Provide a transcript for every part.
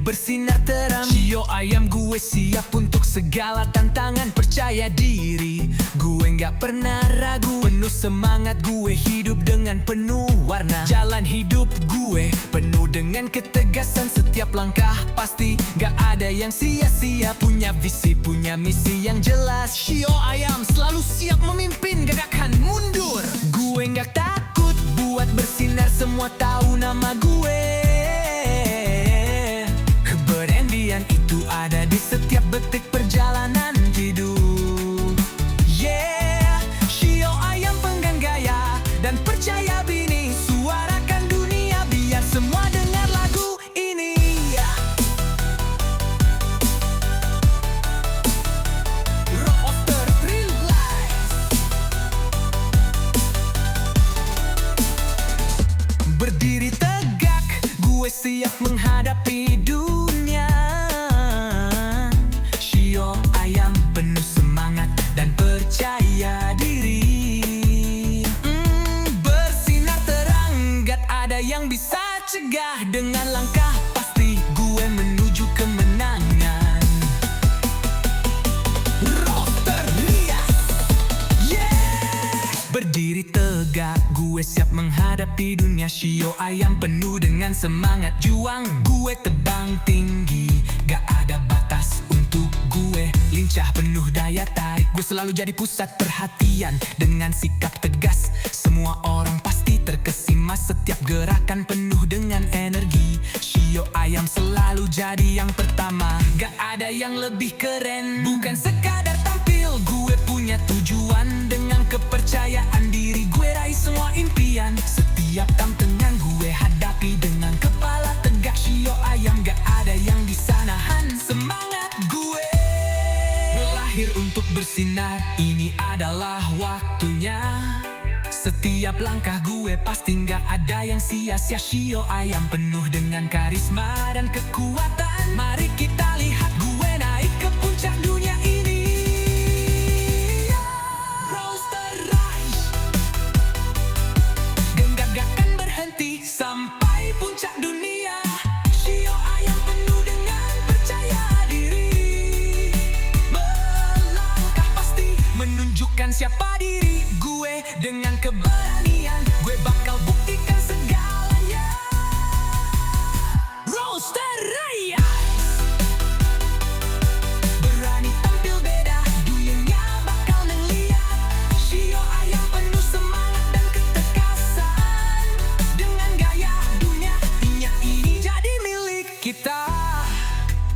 bersinar terang. Shio ayam, gue siap untuk segala tantangan. Percaya diri, gue gak pernah ragu. Penuh semangat, gue hidup dengan penuh warna. Jalan hidup gue penuh dengan ketegasan. Setiap langkah pasti gak ada yang sia-sia. Punya visi, punya misi yang jelas. Shio ayam selalu siap memimpin, gak akan mundur. Gue gak takut buat bersinar, semua tahu nama gue. Keberanian itu ada di setiap detik perjalanan hidup. Yeah, Shio ayam penggan gaya dan percaya bini. Suarakan dunia biar semua dengar lagu ini. Roster Realize. Berdiri tegak, gue siap menghadapi dunia. Shio ayam penuh semangat dan percaya diri. Bersinar terang, gak ada yang bisa cegah. Dengan langkah pasti gue menuju kemenangan. Roster Rias, yeah. Berdiri tegak, gue siap menghadapi dunia. Shio ayam penuh dengan semangat juang. Gue terbang tinggi, gak ada batas untuk gue. Lincah penuh daya tarik, gue selalu jadi pusat perhatian. Dengan sikap tegas, semua orang pasti terkesima. Setiap gerakan penuh dengan energi. Shio ayam selalu jadi yang pertama. Gak ada yang lebih keren, bukan sekadar tampil. Gue punya tujuan, dengan kepercayaan diri gue raih semua impian. Setiap tantangan gue hadapi dengan kepala tegak. Shio ayam gak ada yang bisa nahan semangat gue. Lahir untuk bersinar, ini adalah waktunya. Setiap langkah gue pasti gak ada yang sia-sia. Shio ayam penuh dengan karisma dan kekuatan. Mari kita lihat gue naik ke puncak dunia ini. Roster Rise, genggam gak akan berhenti sampai puncak dunia. Shio ayam penuh dengan percaya diri. Melangkah pasti menunjukkan siapa diri gue. Dengan keberanian gue bakal buktikan segalanya. Roster Raya, berani tampil beda, dunia bakal ngeliat. Shio ayam penuh semangat dan ketegasan. Dengan gaya dunia ini jadi milik kita.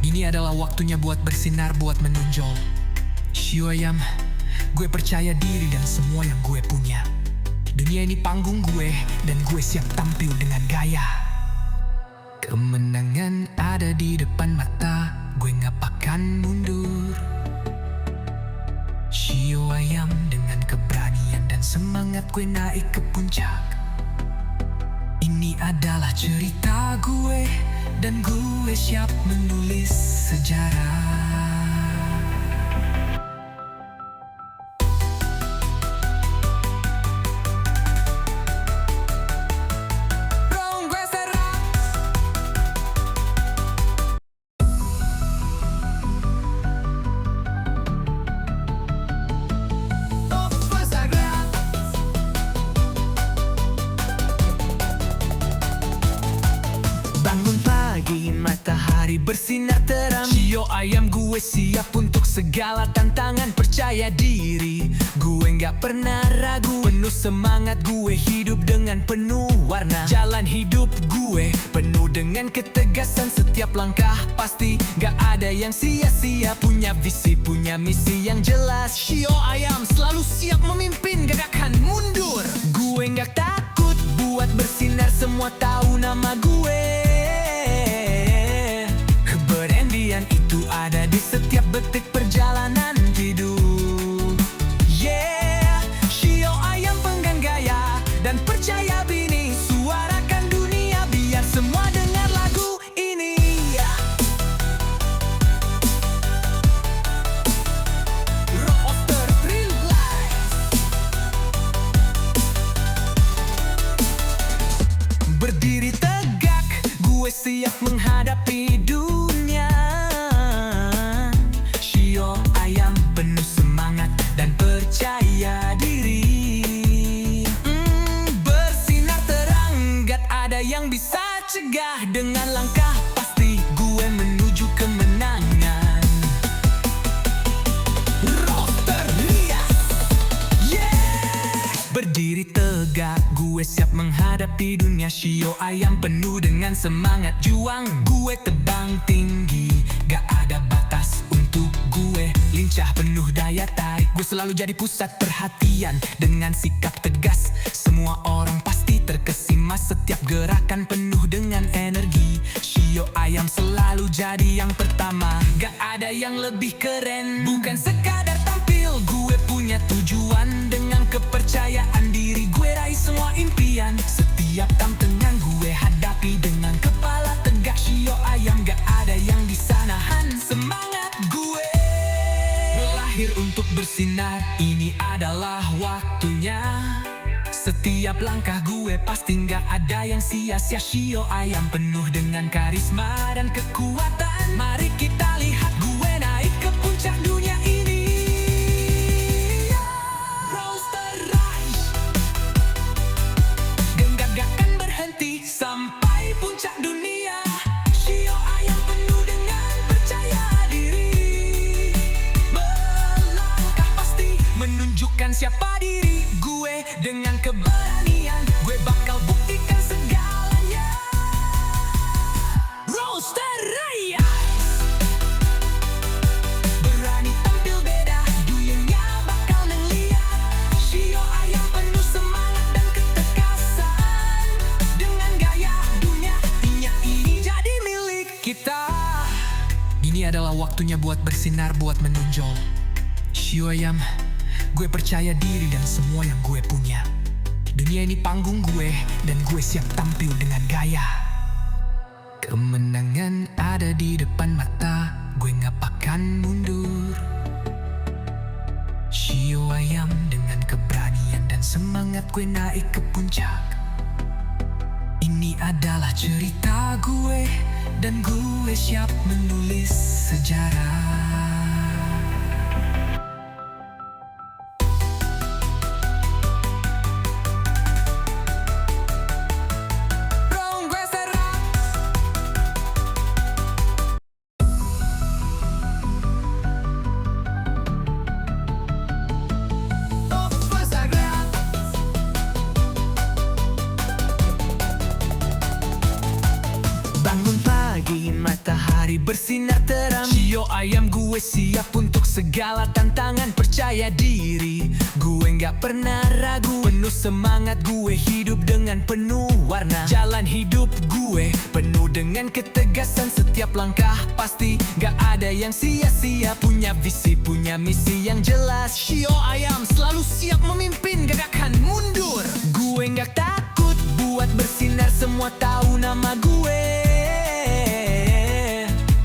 Ini adalah waktunya buat bersinar, buat menonjol. Shio ayam, gue percaya diri dan semua yang gue punya. Dunia ini panggung gue, dan gue siap tampil dengan gaya. Kemenangan ada di depan mata, gue gak akan mundur. Shio ayam dengan keberanian dan semangat gue naik ke puncak. Ini adalah cerita gue, dan gue siap menulis sejarah. Bangun pagi, matahari bersinar terang. Shio ayam, gue siap untuk segala tantangan. Percaya diri, gue gak pernah ragu. Penuh semangat, gue hidup dengan penuh warna. Jalan hidup gue penuh dengan ketegasan. Setiap langkah pasti gak ada yang sia-sia. Punya visi, punya misi yang jelas. Shio ayam selalu siap memimpin, gak akan mundur. Gue gak takut buat bersinar, semua tahu nama gue. Keberanian itu ada di setiap detik perjalanan hidup. Yeah, Shio ayam penggan gaya dan percaya bini. Suarakan dunia biar semua dengar lagu ini. Roster Realize, berdiri tegak, menghadapi dunia. Shio ayam penuh semangat dan percaya diri. Bersinar terang, gak ada yang bisa cegah. Dengan langkah pasti gue menuju kemenangan. Roster rias, yeah. Berdiri tegak, gue siap menghadapi dunia. Shio ayam penuh dengan semangat juang. Gue terbang tinggi, gak ada batas untuk gue. Lincah penuh daya tarik, gue selalu jadi pusat perhatian. Dengan sikap tegas, semua orang pasti terkesima. Setiap gerakan penuh dengan energi. Shio ayam selalu jadi yang pertama. Gak ada yang lebih keren. Bukan sekadar tampil, gue punya tujuan. Dengan kepercayaan diri gue raih semua impian. Setiap tantangan gue hadapi dengan kepala tegak. Shio ayam gak ada yang bisa nahan semangat gue. Berlahir untuk bersinar, ini adalah waktunya. Setiap langkah gue pasti gak ada yang sia-sia. Shio ayam penuh dengan karisma dan kekuatan. Mari kita lihat gue naik ke puncak dunia ini. Roster Rise, genggam gak akan berhenti sampai puncak dunia. Shio ayam penuh dengan percaya diri. Melangkah pasti menunjukkan siapa diri gue. Dengan keberanian gue bakal buktikan segalanya. Roster Raya, berani tampil beda, dunia bakal ngeliat. Shio ayam penuh semangat dan ketekasan. Dengan gaya dunia ini jadi milik kita. Ini adalah waktunya buat bersinar, buat menonjol. Shio ayam, gue percaya diri dan semua yang gue punya. Dunia ini panggung gue, dan gue siap tampil dengan gaya. Kemenangan ada di depan mata, gue gak akan mundur. Shio ayam dengan keberanian dan semangat gue naik ke puncak. Ini adalah cerita gue, dan gue siap menulis sejarah. Bangun pagi, matahari bersinar terang. Shio ayam gue siap untuk segala tantangan. Percaya diri, gue gak pernah ragu. Penuh semangat gue hidup dengan penuh warna. Jalan hidup gue penuh dengan ketegasan. Setiap langkah pasti gak ada yang sia-sia. Punya visi, punya misi yang jelas. Shio ayam selalu siap memimpin, gak akan mundur. Gue gak takut buat bersinar, semua tahu nama gue.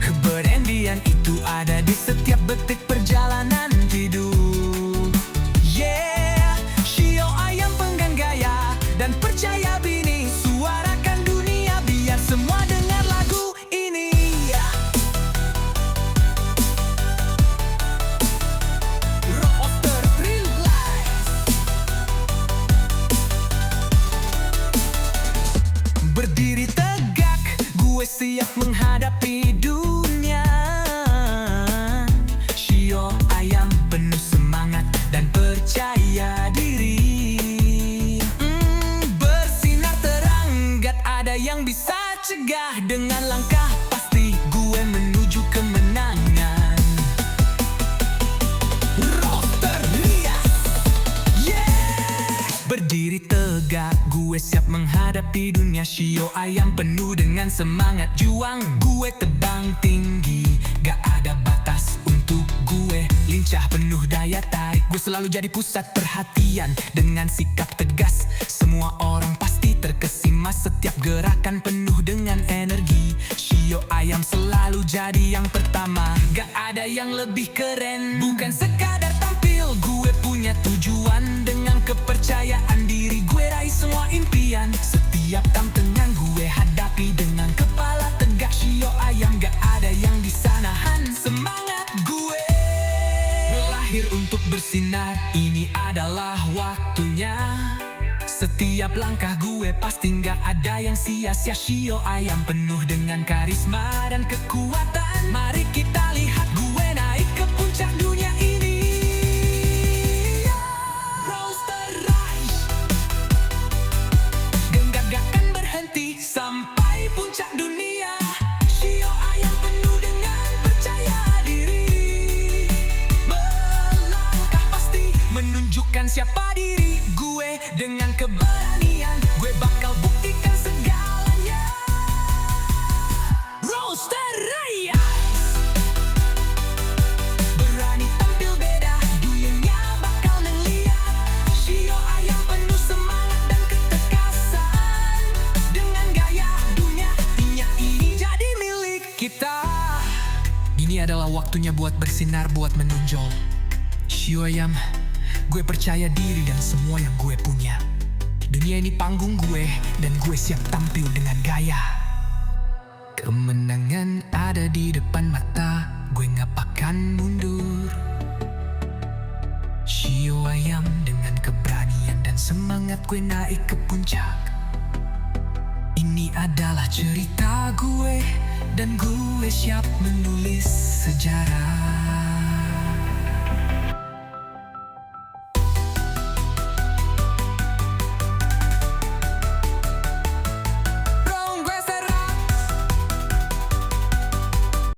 Keberanian itu ada di setiap detik perjalanan hidup. Yeah, Shio ayam penggan gaya dan percaya bini. Suarakan dunia biar semua dengar lagu ini. Roster Realize, berdiri tegak, gue siap menghadapi dunia. Shio ayam penuh semangat dan percaya diri. Bersinar terang, gak ada yang bisa cegah. Dengan langkah pasti gue menuju kemenangan. Roster rias, yeah. Berdiri tegak, gue siap menghadapi dunia. Shio ayam penuh dengan semangat juang. Gue terbang tinggi, gak ada batas untuk gue. Lincah penuh daya tarik, gue selalu jadi pusat perhatian. Dengan sikap tegas, semua orang pasti terkesima. Setiap gerakan penuh dengan energi. Shio ayam selalu jadi yang pertama. Gak ada yang lebih keren. Bukan sekadar tampil, gue punya tujuan. Dengan kepercayaan diri gue raih semua impian. Setiap tantangan gue hadapi dengan kepala tegak. Shio ayam ini adalah waktunya. Setiap langkah gue pasti nggak ada yang sia-sia. Shio ayam penuh dengan karisma dan kekuatan. Mari kita lihat gue naik ke puncak dunia ini. Roaster Rise, Genggam gak akan berhenti sampai puncak dunia. Shio ayam penuh dengan percaya diri. Melangkah pasti menunjukkan siapa diri gue. Dengan keberanian gue bakal buktikan segalanya. Roaster Rise, berani tampil beda, dunia bakal ngeliat. Shio ayam penuh semangat dan ketekasan. Dengan gaya dunia ini jadi milik kita. Ini adalah waktunya buat bersinar, buat menonjol. Shio ayam, gue percaya diri dan semua yang gue punya. Dunia ini panggung gue, dan gue siap tampil dengan gaya. Kemenangan ada di depan mata, gue gak akan mundur. Shio ayam dengan keberanian dan semangat gue naik ke puncak. Ini adalah cerita gue, dan gue siap menulis sejarah.